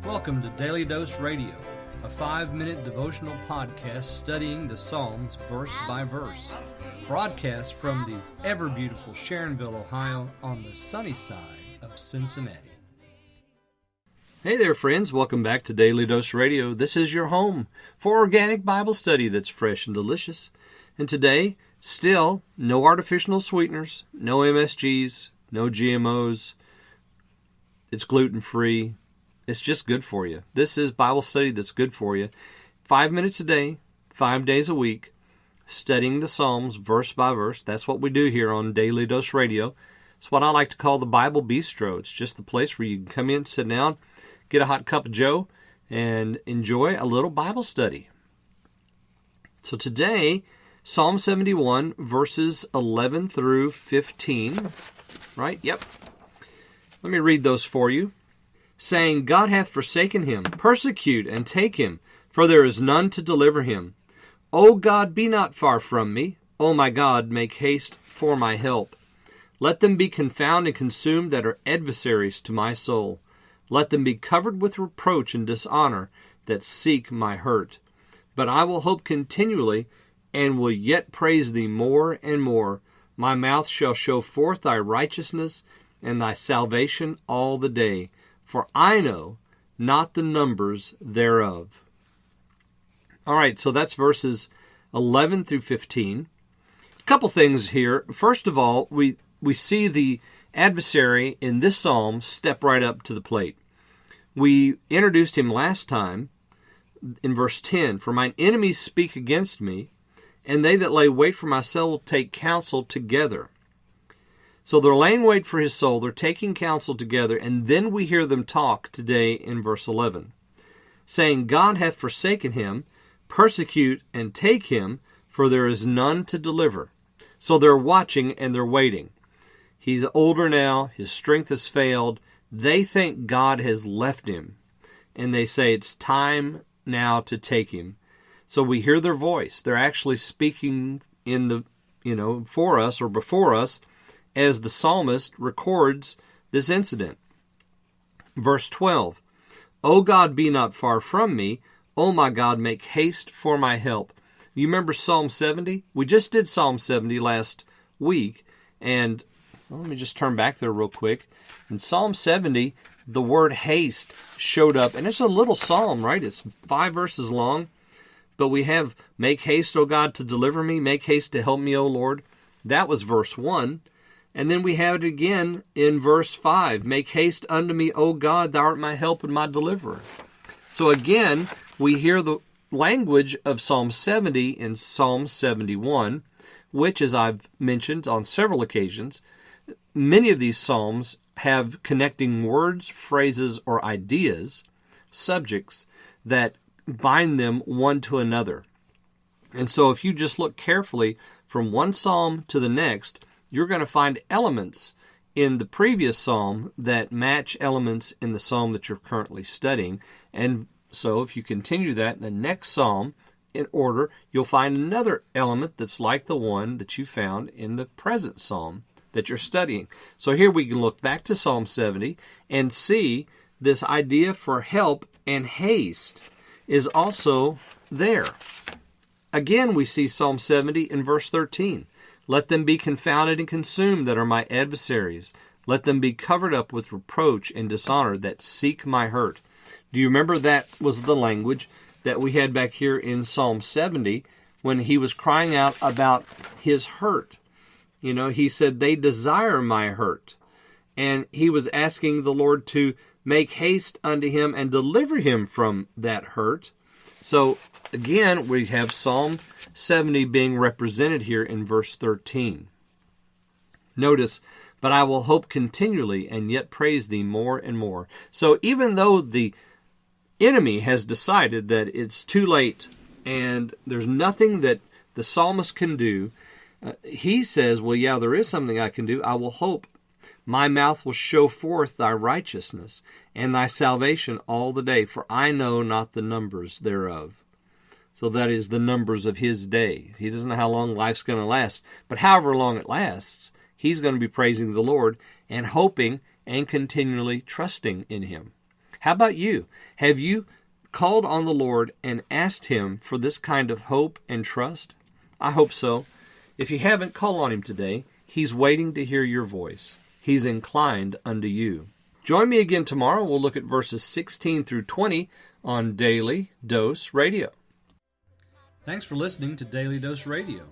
Welcome to Daily Dose Radio, a 5-minute devotional podcast studying the Psalms verse by verse. Broadcast from the ever-beautiful Sharonville, Ohio, on the sunny side of Cincinnati. Hey there, friends. Welcome back to Daily Dose Radio. This is your home for organic Bible study that's fresh and delicious. And today, still, no artificial sweeteners, no MSGs, no GMOs. It's gluten-free. It's just good for you. This is Bible study that's good for you. 5 minutes a day, 5 days a week, studying the Psalms verse by verse. That's what we do here on Daily Dose Radio. It's what I like to call the Bible Bistro. It's just the place where you can come in, sit down, get a hot cup of joe, and enjoy a little Bible study. So today, Psalm 71, verses 11 through 15. Right? Yep. Let me read those for you. Saying, God hath forsaken him, persecute and take him, for there is none to deliver him. O God, be not far from me. O my God, make haste for my help. Let them be confounded and consumed that are adversaries to my soul. Let them be covered with reproach and dishonor that seek my hurt. But I will hope continually, and will yet praise thee more and more. My mouth shall show forth thy righteousness and thy salvation all the day. For I know not the numbers thereof. All right, so that's verses 11 through 15. A couple things here. First of all, we see the adversary in this psalm step right up to the plate. We introduced him last time in verse 10. For mine enemies speak against me, and they that lay wait for my soul will take counsel together. So they're laying wait for his soul, they're taking counsel together, and then we hear them talk today in verse 11, saying, God hath forsaken him, persecute and take him, for there is none to deliver. So they're watching and they're waiting. He's older now, his strength has failed. They think God has left him, and they say it's time now to take him. So we hear their voice. They're actually speaking in the, for us or before us, as the psalmist records this incident. Verse 12, O God, be not far from me. O my God, make haste for my help. You remember Psalm 70? We just did Psalm 70 last week. And let me just turn back there real quick. In Psalm 70, the word haste showed up. And it's a little psalm, right? It's 5 verses long. But we have, make haste, O God, to deliver me. Make haste to help me, O Lord. That was verse 1. And then we have it again in verse 5. Make haste unto me, O God, thou art my help and my deliverer. So again, we hear the language of Psalm 70 in Psalm 71, which, as I've mentioned on several occasions, many of these psalms have connecting words, phrases, or ideas, subjects, that bind them one to another. And so if you just look carefully from one psalm to the next, you're going to find elements in the previous psalm that match elements in the psalm that you're currently studying. And so if you continue that in the next psalm in order, you'll find another element that's like the one that you found in the present psalm that you're studying. So here we can look back to Psalm 70 and see this idea for help and haste is also there. Again, we see Psalm 70 in verse 13. Let them be confounded and consumed that are my adversaries. Let them be covered up with reproach and dishonor that seek my hurt. Do you remember that was the language that we had back here in Psalm 70 when he was crying out about his hurt? He said, they desire my hurt. And he was asking the Lord to make haste unto him and deliver him from that hurt. So again, we have Psalm 70 being represented here in verse 13. Notice, but I will hope continually and yet praise thee more and more. So even though the enemy has decided that it's too late and there's nothing that the psalmist can do, he says, well, yeah, there is something I can do. I will hope. My mouth will show forth thy righteousness and thy salvation all the day, for I know not the numbers thereof. So that is the numbers of his day. He doesn't know how long life's going to last. But however long it lasts, he's going to be praising the Lord and hoping and continually trusting in him. How about you? Have you called on the Lord and asked Him for this kind of hope and trust? I hope so. If you haven't, call on Him today. He's waiting to hear your voice. He's inclined unto you. Join me again tomorrow. We'll look at verses 16 through 20 on Daily Dose Radio. Thanks for listening to Daily Dose Radio.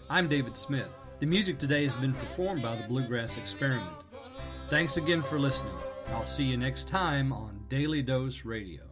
I'm David Smith. The music today has been performed by the Bluegrass Experiment. Thanks again for listening. I'll see you next time on Daily Dose Radio.